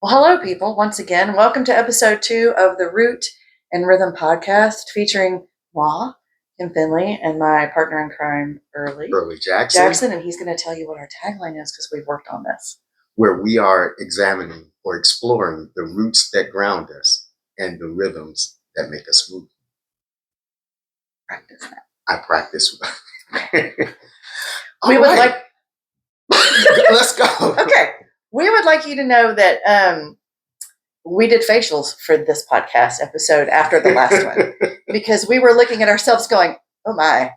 Well, hello, people. Once again, welcome to episode 2 of the Root and Rhythm podcast featuring Kim Finley, and my partner in crime, Early Jackson, and he's going to tell you what our tagline is because we've worked on this. where we are examining or exploring the roots that ground us and the rhythms that make us move. Practice that. I practice. We would like. Let's go. Okay. We would like you to know that we did facials for this podcast episode after the last one because we were looking at ourselves going, oh my.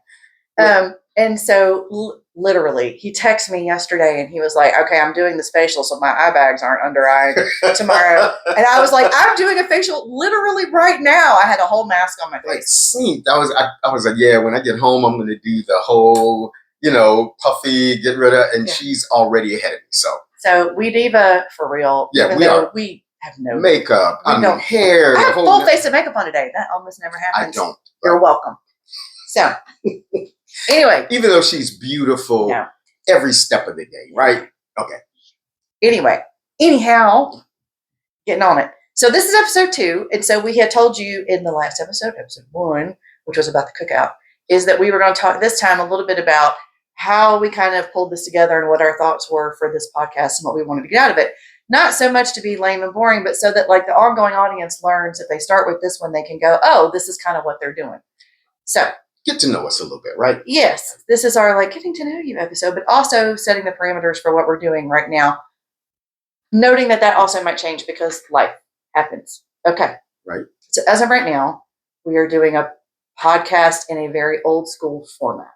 And so literally he texted me yesterday and he was like, okay, I'm doing this facial so my eye bags aren't under eye tomorrow. And I was like, I'm doing a facial literally right now. I had a whole mask on my face. I was like, yeah, when I get home, I'm going to do the whole, puffy, get rid of, and she's already ahead of me. So we diva for real. Yeah, we are. We have no makeup. Hair. I have full face of makeup on today. That almost never happens. I don't. You're welcome. So anyway. Even though she's beautiful every step of the day, right? Okay. Anyhow, getting on it. So this is episode 2. And so we had told you in the last episode 1, which was about the cookout, is that we were going to talk this time a little bit about how we kind of pulled this together and what our thoughts were for this podcast and what we wanted to get out of it. Not so much to be lame and boring, but so that like the ongoing audience learns if they start with this one, they can go, oh, this is kind of what they're doing. So get to know us a little bit, right? Yes. This is our getting to know you episode, but also setting the parameters for what we're doing right now. Noting that also might change because life happens. Okay. Right. So as of right now, we are doing a podcast in a very old school format.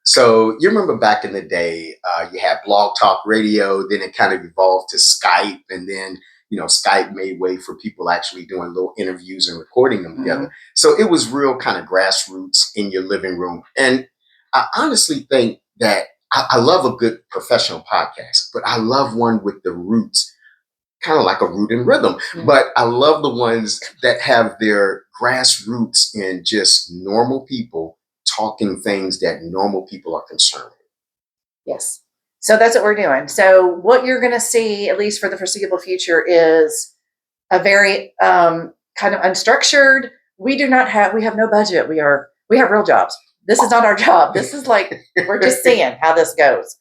So you remember back in the day, you had Blog Talk Radio, then it kind of evolved to Skype, and then Skype made way for people actually doing little interviews and recording them together. So it was real kind of grassroots in your living room. And I honestly think that I love a good professional podcast, but I love one with the roots, kind of like a root and rhythm. But I love the ones that have their grassroots in just normal people talking things that normal people are concerned with. Yes. So that's what we're doing. So what you're going to see, at least for the foreseeable future, is a very kind of unstructured. We have no budget. We have real jobs. This is not our job. This is we're just seeing how this goes.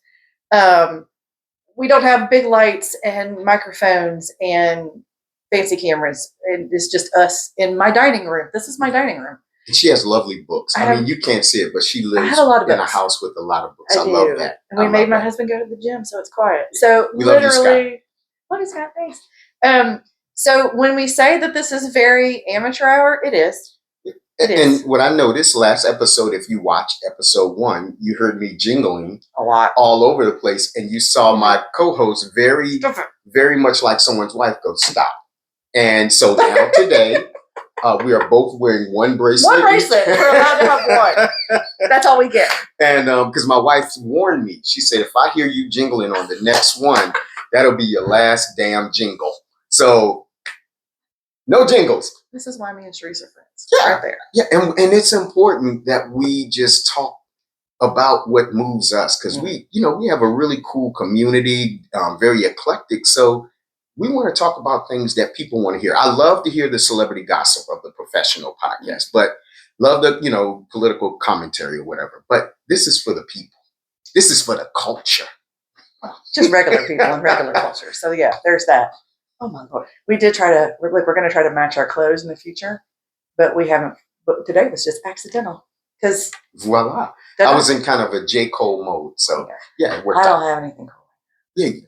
We don't have big lights and microphones and fancy cameras. It's just us in my dining room. This is my dining room. And she has lovely books. I mean, you can't see it, but she lives in a house with a lot of books. I love that. And we made my husband go to the gym, so it's quiet. So we literally, love you, Scott. Thanks. So when we say that this is very amateur hour, it is. And what I noticed last episode, if you watched episode 1, you heard me jingling a lot all over the place, and you saw my co-host very, very much like someone's wife go, stop. And so now today, we are both wearing one bracelet. We're allowed to have one. That's all we get. And because my wife warned me, she said, if I hear you jingling on the next one, that'll be your last damn jingle. So no jingles. This is why me and Sharice are friends. Yeah. Right there. Yeah. And it's important that we just talk about what moves us because we have a really cool community, very eclectic. So we want to talk about things that people want to hear. I love to hear the celebrity gossip of the professional podcast, but love the, political commentary or whatever. But this is for the people. This is for the culture. Well, just regular people and regular culture. So yeah, there's that. Oh my Lord. We did we're going to try to match our clothes in the future, but we haven't. But today was just accidental because voila. I was in kind of a J. Cole mode. So yeah, it worked out. I don't have anything cool. Yeah, you can.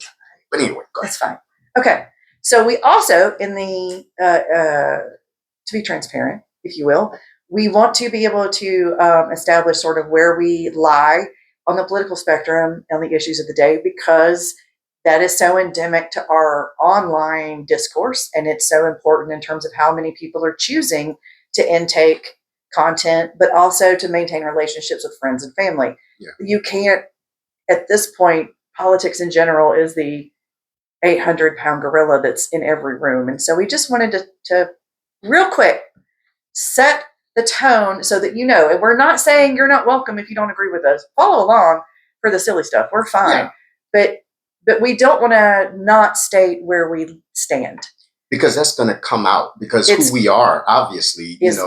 But anyway, go ahead. That's fine. Okay. So we also, in the, to be transparent, if you will, we want to be able to establish sort of where we lie on the political spectrum on the issues of the day, because that is so endemic to our online discourse. And it's so important in terms of how many people are choosing to intake content, but also to maintain relationships with friends and family. Yeah. You can't, at this point, politics in general is the 800-pound gorilla that's in every room. And so we just wanted to real quick set the tone so that and we're not saying you're not welcome if you don't agree with us. Follow along for the silly stuff. We're fine. Yeah. But but we don't want to not state where we stand. Because that's going to come out, because It's- who we are, obviously, Is-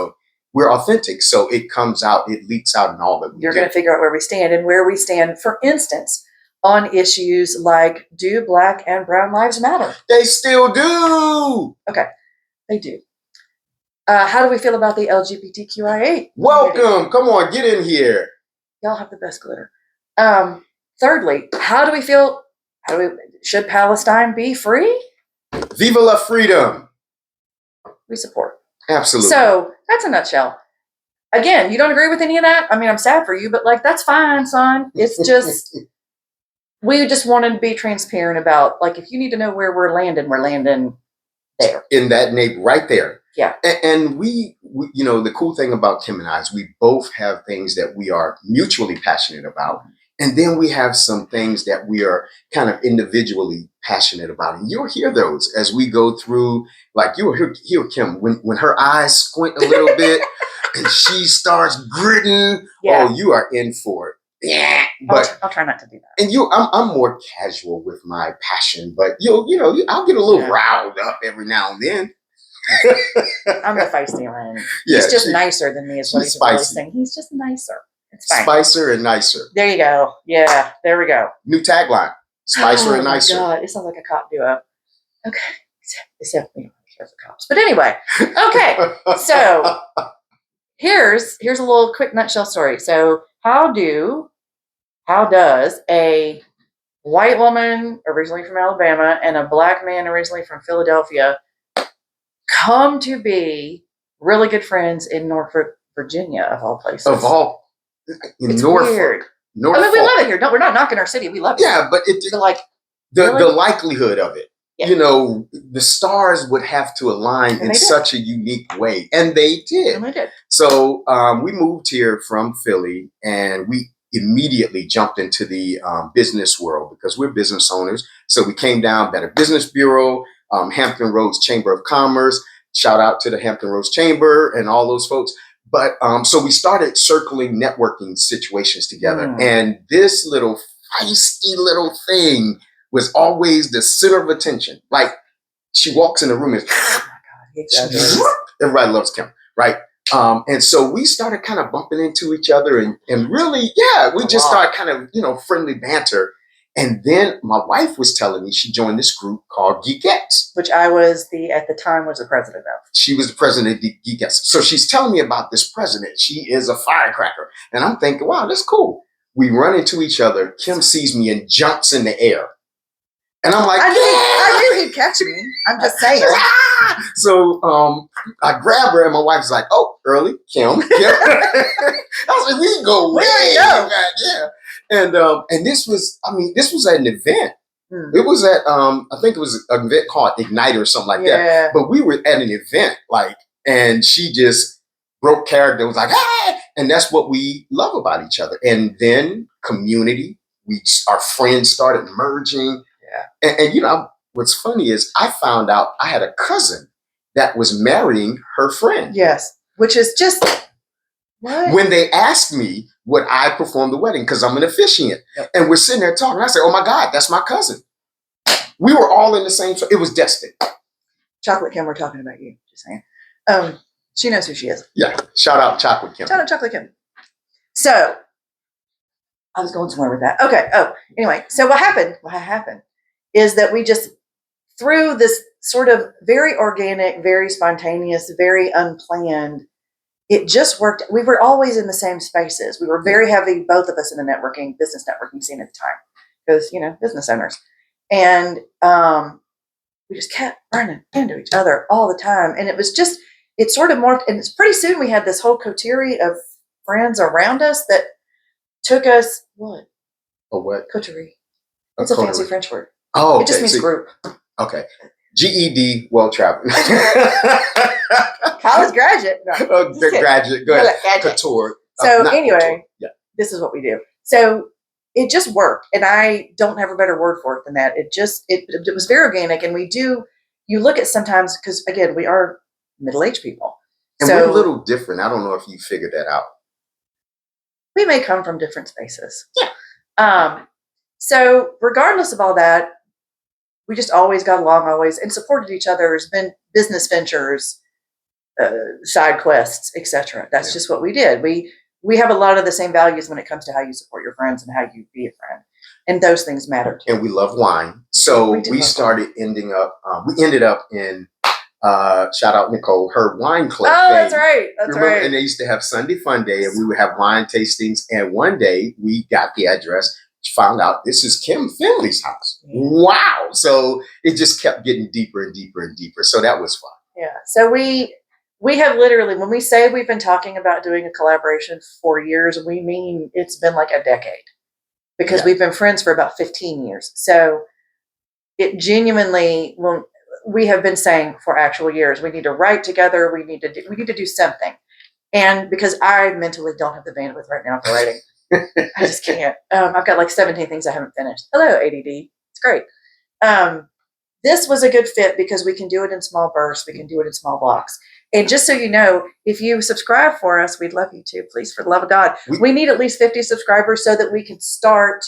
we're authentic. So it comes out, it leaks out in all that we You're do. going to figure out where we stand, and where we stand, for instance, on issues like, do Black and brown lives matter? They still do. They do. How do we feel about the LGBTQIA? Welcome. Come on, get in here. Y'all have the best glitter. Thirdly, how do we feel? Should Palestine be free? Viva la freedom. We support. Absolutely. So that's a nutshell. Again, you don't agree with any of that? I mean, I'm sad for you, but like, that's fine, son. It's just, we just wanted to be transparent about, like, if you need to know where we're landing there. In that neighbor right there. Yeah. And we, the cool thing about Kim and I is we both have things that we are mutually passionate about. And then we have some things that we are kind of individually passionate about. And you'll hear those as we go through, like you'll hear Kim, when her eyes squint a little bit and she starts gritting, Yeah. oh, you are in for it. Yeah. But I'll try not to do that. and I'm more casual with my passion, but I'll get a little riled up every now and then. I'm the feisty one. Yeah, he's just nicer than me, is what she's he's really spicy. saying. He's just nicer. It's fine. Spicer and nicer. There you go. Yeah, there we go. New tagline. Spicer and nicer. Oh my God, it sounds like a cop duo. Okay. Except we don't care for cops. But anyway, okay. So here's a little quick nutshell story. So how does a white woman originally from Alabama and a Black man originally from Philadelphia come to be really good friends in Norfolk, Virginia, of all places? It's Norfolk. Weird. Norfolk. I mean, we love it here. No, we're not knocking our city. We love it. Yeah, but really? the likelihood of it. Yeah. The stars would have to align in such a unique way, and they did. And they did. So we moved here from Philly, and we immediately jumped into the business world because we're business owners. So we came down, Better Business Bureau, Hampton Roads Chamber of Commerce. Shout out to the Hampton Roads Chamber and all those folks. But so we started circling networking situations together. And this little feisty little thing was always the center of attention. Like, she walks in the room and everybody loves Kim, right? And so we started kind of bumping into each other and really, we just started kind of, friendly banter. And then my wife was telling me she joined this group called Geekettes. Which I was at the time was the president of. She was the president of Geekettes. So she's telling me about this president. She is a firecracker. And I'm thinking, wow, that's cool. We run into each other. Kim sees me and jumps in the air. And I'm like, I knew he'd catch me. I'm just saying. So I grab her and my wife's like, oh, early, Kim. I was like, we go way back. Yeah. And this was at an event. It was at, I think it was an event called Ignite or something like that. But we were at an event, and she just broke character. It was like, hey! And that's what we love about each other. And then community, our friends started merging. Yeah. And what's funny is I found out I had a cousin that was marrying her friend. Yes. Which is just, what? When they asked me, would I perform the wedding? Because I'm an officiant. Yep. And we're sitting there talking. I said, oh my God, that's my cousin. We were all in the same, it was destined. Chocolate Kim, we're talking about you. Just saying. She knows who she is. Yeah. Shout out Chocolate Kim. Shout out Chocolate Kim. So, I was going somewhere with that. Okay. Oh, anyway. So what happened is that we just, through this sort of very organic, very spontaneous, very unplanned, it just worked. We were always in the same spaces. We were very heavy, both of us, in the business networking scene at the time, because, business owners. And we just kept running into each other all the time. And it sort of morphed. And it's pretty soon we had this whole coterie of friends around us that took us, what? A what? Coterie. It's a fancy French word. Oh, okay. It just means group. Okay. GED, well-traveled. College graduate. No, graduate. Go ahead. Couture. So anyway, couture. This is what we do. So it just worked. And I don't have a better word for it than that. It was very organic. And you look at sometimes, because again, we are middle-aged people. And we're a little different. I don't know if you figured that out. We may come from different spaces. Yeah. So regardless of all that, we just always got along, always, and supported each other's business ventures, side quests, etc. That's just what we did. We have a lot of the same values when it comes to how you support your friends and how you be a friend, and those things matter too. And we love wine, so we started ending up. We ended up in. Shout out Nicole, her wine club. Oh, that's right. That's right. And they used to have Sunday Fun Day, and we would have wine tastings. And one day we got the address, found out this is Kim Finley's house. Yeah. Wow! So it just kept getting deeper and deeper and deeper. So that was fun. Yeah. So we have literally, when we say we've been talking about doing a collaboration for years, we mean it's been like a decade, because we've been friends for about 15 years. So it genuinely, when we have been saying for actual years, we need to write together. We need to do something. And because I mentally don't have the bandwidth right now for writing, I just can't. I've got like 17 things I haven't finished. Hello, ADD. It's great. This was a good fit because we can do it in small bursts. We can do it in small blocks. And just so you know, if you subscribe for us, we'd love you to. Please, for the love of God. We need at least 50 subscribers so that we can start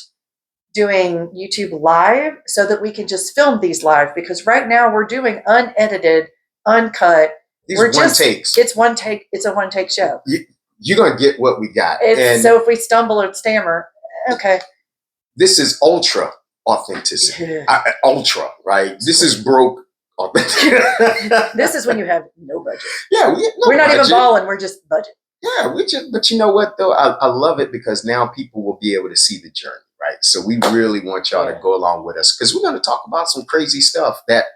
doing YouTube live, so that we can just film these live, because right now we're doing unedited, uncut. Takes. It's one take. It's a one take show. You're going to get what we got. So if we stumble or stammer, okay. This is ultra authenticity. Ultra, right? This is broke authenticity. This is when you have no budget. Yeah. We're not even balling. We're just budget. Yeah. But you know what, though? I love it because now people will be able to see the journey. Right. So we really want y'all to go along with us, because we're going to talk about some crazy stuff that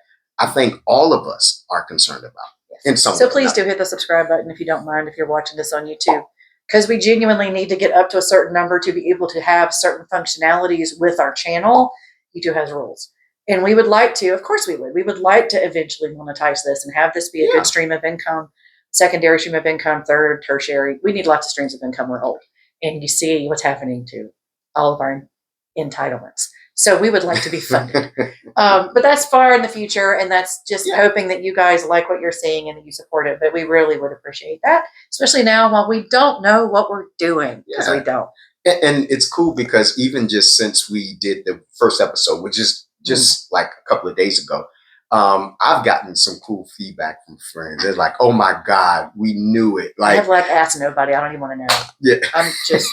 I think all of us are concerned about. So please do hit the subscribe button if you don't mind, if you're watching this on YouTube, because we genuinely need to get up to a certain number to be able to have certain functionalities with our channel. YouTube has rules. And we would like to, of course we would like to eventually monetize this and have this be a good stream of income, secondary stream of income, third, tertiary. We need lots of streams of income. We're old. And you see what's happening to all of our entitlements. So we would like to be funded. But that's far in the future, and that's just hoping that you guys like what you're seeing and that you support it. But we really would appreciate that, especially now while we don't know what we're doing, because we don't. And it's cool because even just since we did the first episode, which is just like a couple of days ago, I've gotten some cool feedback from friends. They're like, "Oh my God, we knew it!" Like, I have asked nobody. I don't even want to know. Yeah, I'm just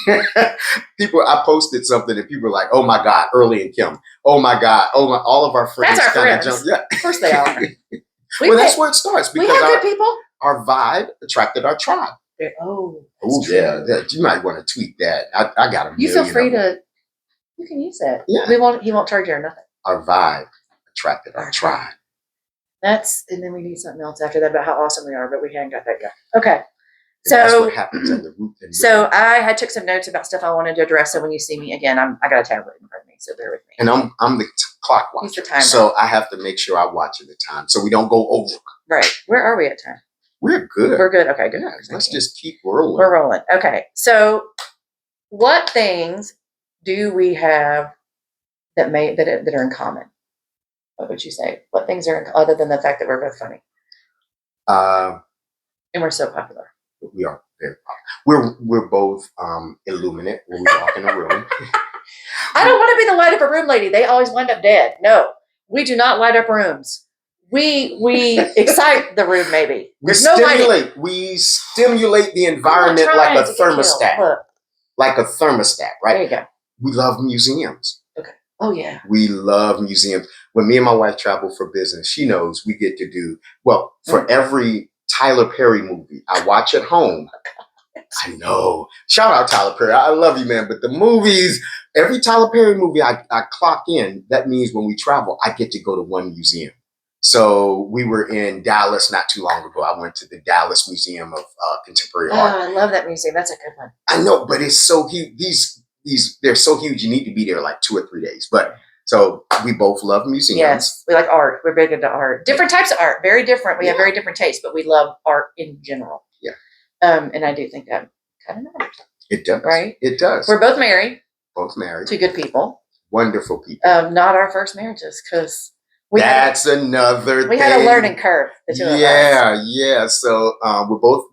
people. I posted something and people were like, "Oh my God, Early and Kim. Oh my God, all of our friends." That's our friends. Yeah, of course they are. That's where it starts, because we have good people. Our vibe attracted our tribe. Yeah. You might want to tweet that. I got a. You feel free to. You can use that. Yeah, he won't charge you or nothing. Our vibe attracted our tribe. And then we need something else after that about how awesome we are, but we haven't got that yet. Okay. So that's what happens at the root. So I took some notes about stuff I wanted to address. So when you see me again, I got a tablet in front of me, so bear with me. And I'm the clock watcher. He's the timer. So I have to make sure I watch the time so we don't go over. Right. Where are we at time? We're good. We're good. Okay, good. Yeah, let's just keep rolling. We're rolling. Okay. So what things do we have that are in common? What would you say? What things are other than the fact that we're both funny? And we're so popular. We are very popular. We're both illuminate when we walk in a room. I don't want to be the light up a room lady. They always wind up dead. No, we do not light up rooms. We excite the room. Maybe there's no lighting. We stimulate the environment like a thermostat. Like a thermostat, right? There you go. We love museums. Okay. Oh yeah. We love museums. When me and my wife travel for business, she knows we get to do for every Tyler Perry movie I watch at home. I know. Shout out Tyler Perry. I love you, man. But the movies, every Tyler Perry movie I clock in, that means when we travel, I get to go to one museum. So we were in Dallas not too long ago. I went to the Dallas Museum of Contemporary Art. I love that museum. That's a good one. I know, but it's so huge. These they're so huge. You need to be there like 2 or 3 days. But so we both love museums. Yes, we like art. We're big into art. Different types of art. Very different. We have very different tastes, but we love art in general. Yeah. And I do think that kind of matters. It does. Right? It does. We're both married. Both married. To good people. Wonderful people. Not our first marriages, because that's another thing. We had a learning curve. The two of us. Yeah. So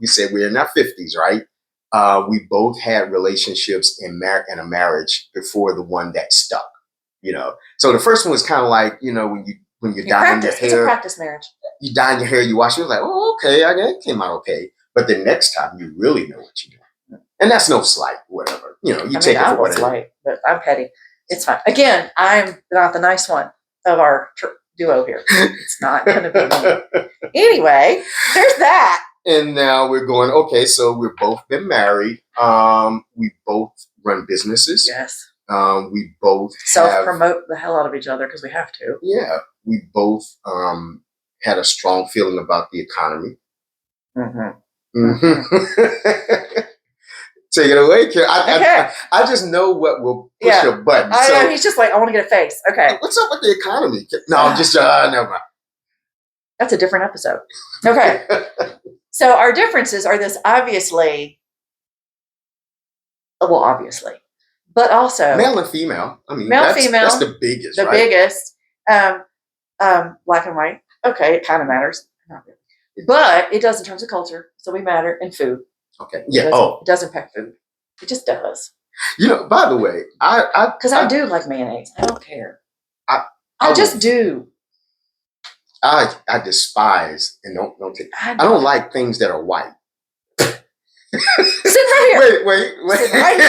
we said we're in our 50s, right? We both had relationships in a marriage before the one that stuck. you know. So the first one was kind of like, you know, when you're You dyeing your practice. It's a hair, practice marriage. you dye your hair, you wash it, like, oh, okay, I guess it came out okay. But the next time you really know what you're doing. And that's no slight, whatever. You know, you take it I for what was it is. late, but I'm petty. It's fine. Again, I'm not the nice one of our duo here. It's not going to be me. Anyway, there's that. And now we're going, okay, so we've both been married. We both run businesses. Yes. We both self-promote the hell out of each other because we have to. Yeah. We both had a strong feeling about the economy. Take it away, Kim. I just know what will push your button. I know. He's just like, I want to get a face. Okay. What's up with the economy? No, I'm just, never mind. That's a different episode. Okay. So our differences are this obviously, but also male and female. I mean, female. That's the biggest, the right? biggest. Black and white. Okay, it kind of matters. Not really. But it does in terms of culture. So we matter in food. Okay. Yeah. It does impact food. It just does. You know, by the way, I do like mayonnaise. I don't care. I just do. I despise and don't take. I don't like things that are white. Sit right here. Wait. Sit right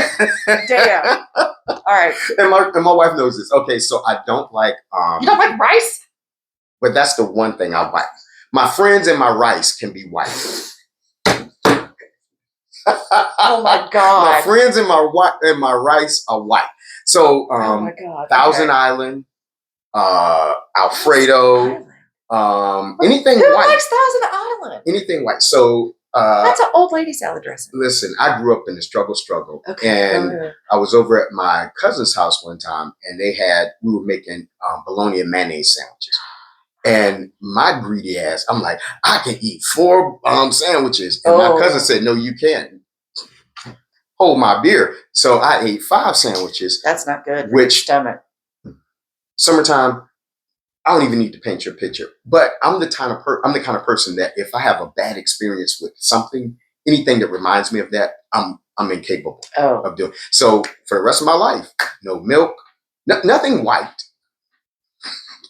here. Damn. All right. And my wife knows this. Okay, so I don't like. You don't like rice? But that's the one thing I like. My friends and my rice can be white. Oh my God. My friends and my rice are white. So oh my God. Thousand Island, Alfredo, anything Who white. likes Thousand Island? Anything white. So that's an old lady salad dressing. Listen, I grew up in the struggle. Okay. And I was over at my cousin's house one time, and we were making bologna and mayonnaise sandwiches. And my greedy ass, I'm like, I can eat 4 sandwiches. And my cousin said, no, you can't. Hold my beer. So I ate 5 sandwiches. That's not good. Which stomach. Summertime, I don't even need to paint your picture. But I'm the kind of person that if I have a bad experience with something, anything that reminds me of that, I'm incapable of doing. So for the rest of my life, no milk, nothing white,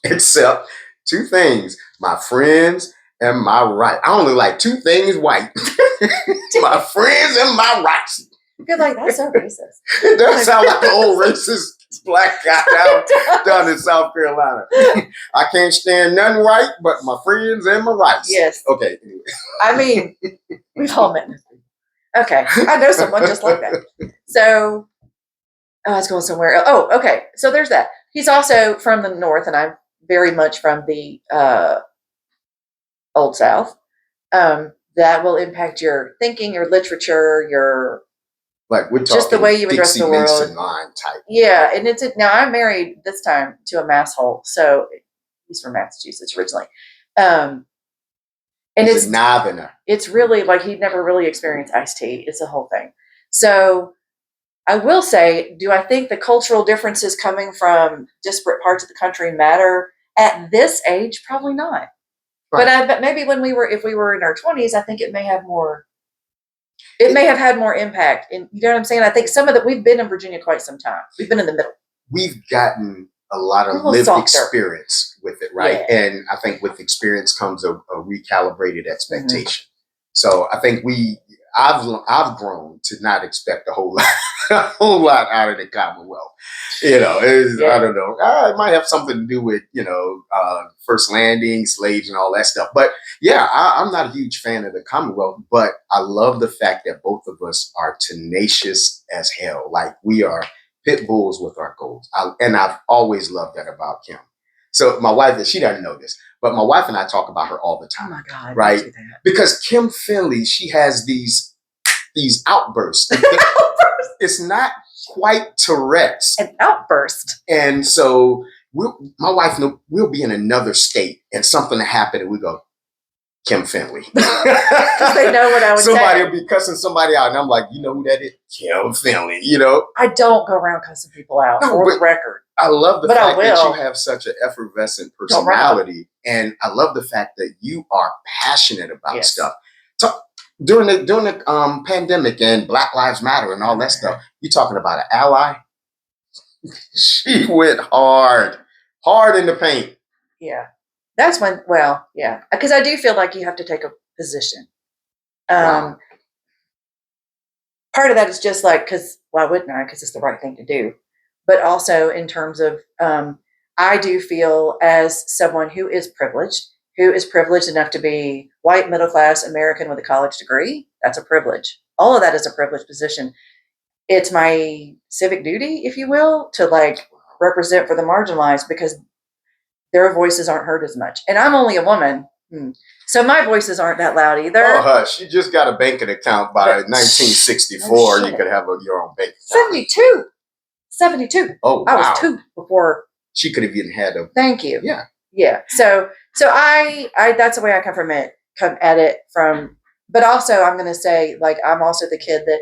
except 2 things: my friends and my rice. I only like 2 things white: my friends and my rice. You're like, that's so racist. It does sound like an old racist black guy down in South Carolina. I can't stand none white but my friends and my rice. Yes. Okay. Anyway. I mean, we've all met. Okay. I know someone just like that. So, I was going somewhere. Oh, okay. So there's that. He's also from the North, and I'm very much from the Old South. That will impact your thinking, your literature, your like we're talking just the way you address the world. Mason line type. Yeah, and now I'm married this time to a masshole, so he's from Massachusetts originally. And he's a northerner. It's really like he'd never really experienced iced tea. It's a whole thing. So I will say, do I think the cultural differences coming from disparate parts of the country matter at this age? Probably not. Right. But maybe if we were in our 20s, I think it may have more. It may have had more impact. And you know what I'm saying? I think we've been in Virginia quite some time. We've been in the middle. We've gotten a lot of lived experience with it, right? Yeah. And I think with experience comes a recalibrated expectation. Mm-hmm. So I think I've grown to not expect a whole lot out of the Commonwealth. You know, I don't know. It might have something to do with, first landing, slaves and all that stuff. But yeah, I'm not a huge fan of the Commonwealth, but I love the fact that both of us are tenacious as hell. Like we are pit bulls with our goals. And I've always loved that about Kim. So my wife, she doesn't know this, but my wife and I talk about her all the time. Oh my God. Right? Because Kim Finley, she has these outbursts. It's not quite Tourette's. An outburst. And so my wife, we'll be in another state and something will happen and we go, Kim Finley. Because they know what I would say. Somebody will be cussing somebody out and I'm like, you know who that is? Kim Finley, I don't go around cussing people out for the record. I love the fact that you have such an effervescent personality. And I love the fact that you are passionate about stuff. So during the pandemic and Black Lives Matter and all that stuff, you're talking about an ally. She went hard in the paint. Yeah. That's when, well, yeah. Because I do feel like you have to take a position. Wow. Part of that is just like, because why wouldn't I? Because it's the right thing to do. But also in terms of, I do feel as someone who is privileged enough to be white, middle class American with a college degree, that's a privilege. All of that is a privileged position. It's my civic duty, if you will, to like represent for the marginalized because their voices aren't heard as much. And I'm only a woman. So my voices aren't that loud either. Oh, hush. You just got a banking account by 1964. You could have your own bank account. 72. Oh, wow. I was 2 before. She could have even had a. Thank you. Yeah. Yeah. So I that's the way I come at it from, but also I'm going to say, like, I'm also the kid that,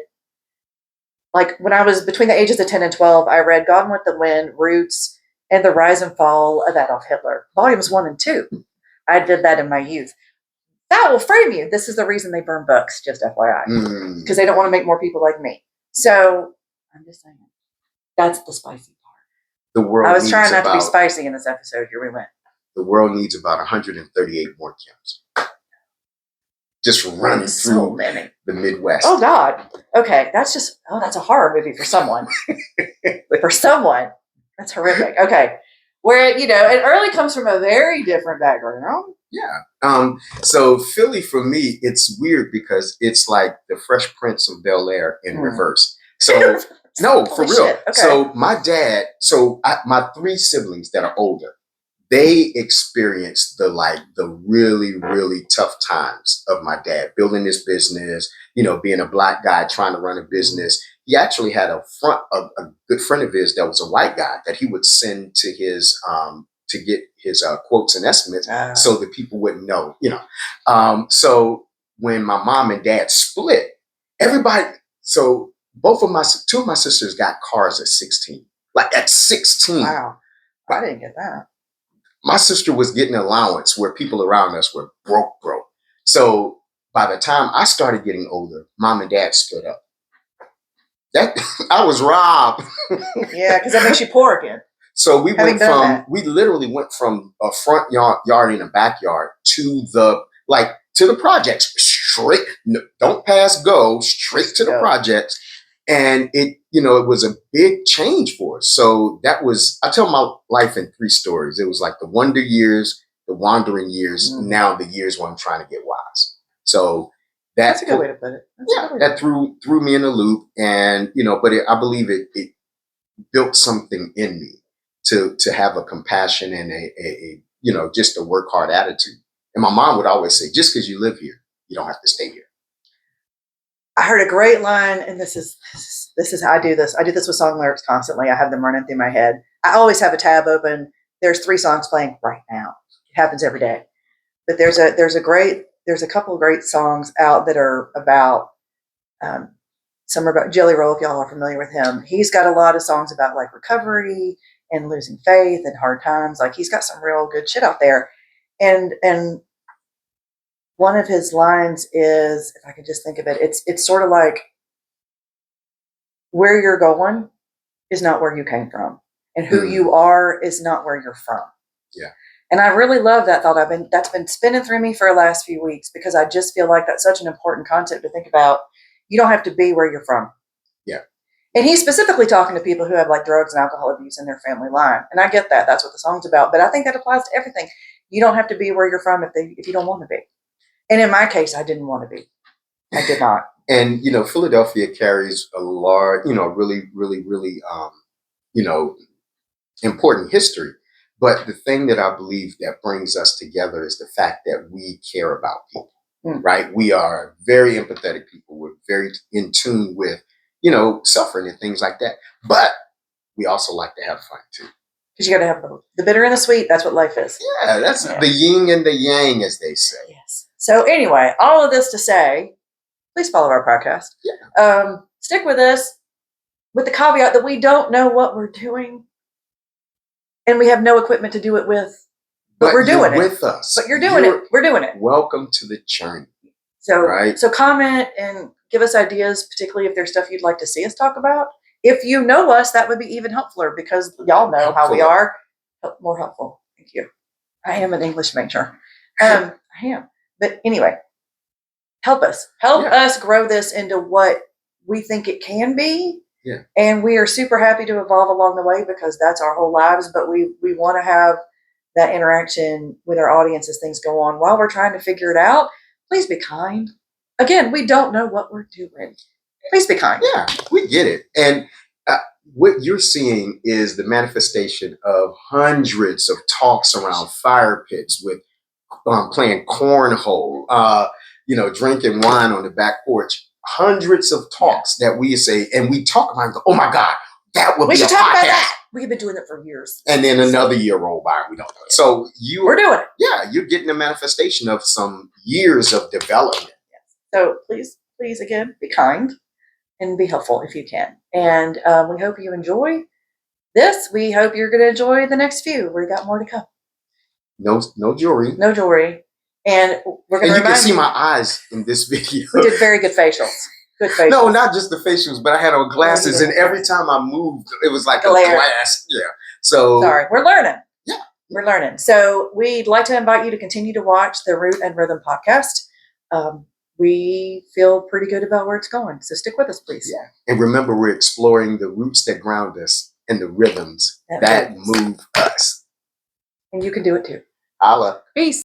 like, when I was between the ages of 10 and 12, I read Gone with the Wind, Roots, and The Rise and Fall of Adolf Hitler, volumes 1 and 2. I did that in my youth. That will frame you. This is the reason they burn books, just FYI, because they don't want to make more people like me. So I'm just saying, that's the spicy part. The world. I was trying not to be spicy in this episode. Here we went. The world needs about 138 more Kims. Just running through the Midwest. Oh God. Okay, that's a horror movie for someone. For someone, that's horrific. Okay, where it early comes from a very different background. Yeah. So Philly for me, it's weird because it's like the Fresh Prince of Bel-Air in reverse. So no, for real. Okay. So my dad. My 3 siblings that are older, they experienced the really, really tough times of my dad building this business, being a black guy trying to run a business. He actually had a good friend of his that was a white guy that he would send to his, to get his quotes and estimates so that people wouldn't know, So when my mom and dad split, so two of my sisters got cars at 16, like at 16. Wow. I didn't get that. My sister was getting an allowance where people around us were broke. So by the time I started getting older, mom and dad split up. I was robbed. Yeah, because that makes you poor again. So we literally went from a front yard in a backyard to the projects, straight, don't pass go, straight to the projects. And it was a big change for us. So I tell my life in 3 stories. It was like the wonder years, the wandering years, now the years when I'm trying to get wise. So that's a good way to put it. That threw me in a loop, and but I believe it built something in me to have a compassion and a just a work hard attitude. And my mom would always say, just because you live here, you don't have to stay here. I heard a great line, and this is how I do this. I do this with song lyrics constantly. I have them running through my head. I always have a tab open. There's 3 songs playing right now. It happens every day. But there's a couple of great songs out that are about, some are about Jelly Roll, if y'all are familiar with him. He's got a lot of songs about like recovery and losing faith and hard times. Like, he's got some real good shit out there. And one of his lines is, if I could just think of it, it's sort of like, where you're going is not where you came from, and who you are is not where you're from. Yeah. And I really love that thought. That's been spinning through me for the last few weeks, because I just feel like that's such an important concept to think about. You don't have to be where you're from. Yeah. And he's specifically talking to people who have like drugs and alcohol abuse in their family line. And I get that. That's what the song's about. But I think that applies to everything. You don't have to be where you're from if you don't want to be. And in my case, I didn't want to be. I did not. And, Philadelphia carries a large, really, really, really, important history. But the thing that I believe that brings us together is the fact that we care about people, right? We are very empathetic people. We're very in tune with, suffering and things like that. But we also like to have fun too. Because you got to have both. The bitter and the sweet. That's what life is. Yeah, that's the yin and the yang, as they say. Yes. So anyway, all of this to say, please follow our podcast. Yeah. Stick with us, with the caveat that we don't know what we're doing, and we have no equipment to do it with. But we're doing it with us. But you're doing it. We're doing it. Welcome to the journey. So comment and give us ideas, particularly if there's stuff you'd like to see us talk about. If you know us, that would be even helpfuler because y'all know how we are. More helpful. Thank you. I am an English major. I am. But anyway, help us. Help us grow this into what we think it can be. Yeah. And we are super happy to evolve along the way because that's our whole lives. But we want to have that interaction with our audience as things go on. While we're trying to figure it out, please be kind. Again, we don't know what we're doing. Please be kind. Yeah, we get it. And what you're seeing is the manifestation of hundreds of talks around fire pits with playing cornhole, drinking wine on the back porch. Hundreds of talks that we say, and we talk about, oh my God, that would be a podcast. Talk about that. We've been doing it for years. And then another year roll by, we don't do it. So we're doing it. Yeah, you're getting a manifestation of some years of development. So please, again, be kind and be helpful if you can. And we hope you enjoy this. We hope you're going to enjoy the next few. We got more to come. No jewelry. No jewelry. And we're going to. And you can see my eyes in this video. We did very good facials. Good facials. No, not just the facials, but I had on glasses, and every time I moved, it was like a glass. Yeah. So sorry, we're learning. Yeah, we're learning. So we'd like to invite you to continue to watch the Root and Rhythm podcast. We feel pretty good about where it's going. So stick with us, please. Yeah. And remember, we're exploring the roots that ground us and the rhythms that move us. And you can do it too. Holla. Peace.